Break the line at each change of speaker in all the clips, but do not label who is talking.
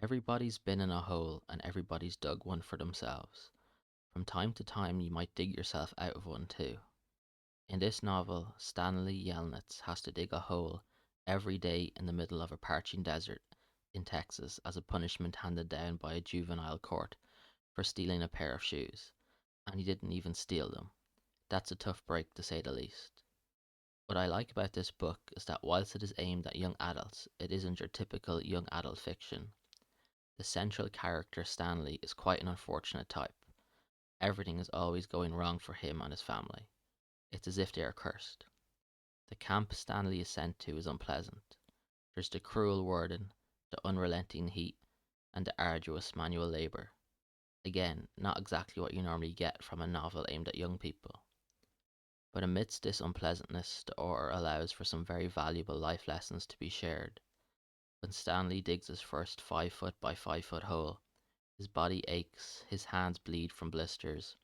Everybody's been in a hole and everybody's dug one for themselves. From time to time, you might dig yourself out of one too. In this novel, Stanley Yelnats has to dig a hole every day in the middle of a parching desert in Texas as a punishment handed down by a juvenile court for stealing a pair of shoes. And he didn't even steal them. That's a tough break to say the least. What I like about this book is that whilst it is aimed at young adults, it isn't your typical young adult fiction. The central character, Stanley, is quite an unfortunate type. Everything is always going wrong for him and his family. It's as if they are cursed. The camp Stanley is sent to is unpleasant. There's the cruel warden, the unrelenting heat, and the arduous manual labour. Again, not exactly what you normally get from a novel aimed at young people. But amidst this unpleasantness, the author allows for some very valuable life lessons to be shared. When Stanley digs his first 5 foot by 5 foot hole, his body aches, his hands bleed from blisters,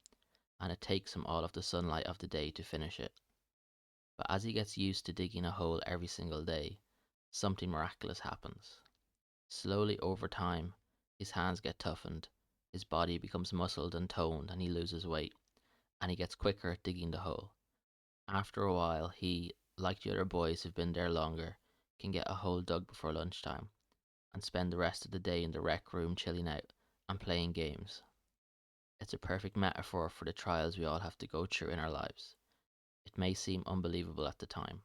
and it takes him all of the sunlight of the day to finish it. But as he gets used to digging a hole every single day, something miraculous happens. Slowly over time, his hands get toughened, his body becomes muscled and toned, and he loses weight, and he gets quicker at digging the hole. After a while, he, like the other boys who've been there longer, can get a hole dug before lunchtime, and spend the rest of the day in the rec room chilling out and playing games. It's a perfect metaphor for the trials we all have to go through in our lives. It may seem unbelievable at the time,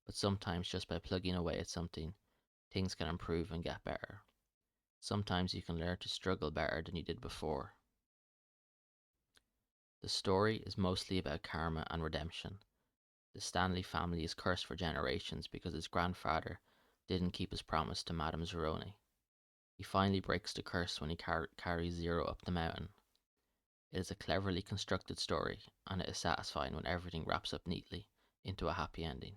but sometimes just by plugging away at something, things can improve and get better. Sometimes you can learn to struggle better than you did before. The story is mostly about karma and redemption. The Stanley family is cursed for generations because his grandfather didn't keep his promise to Madame Zeroni. He finally breaks the curse when he carries Zero up the mountain. It is a cleverly constructed story, and it is satisfying when everything wraps up neatly into a happy ending.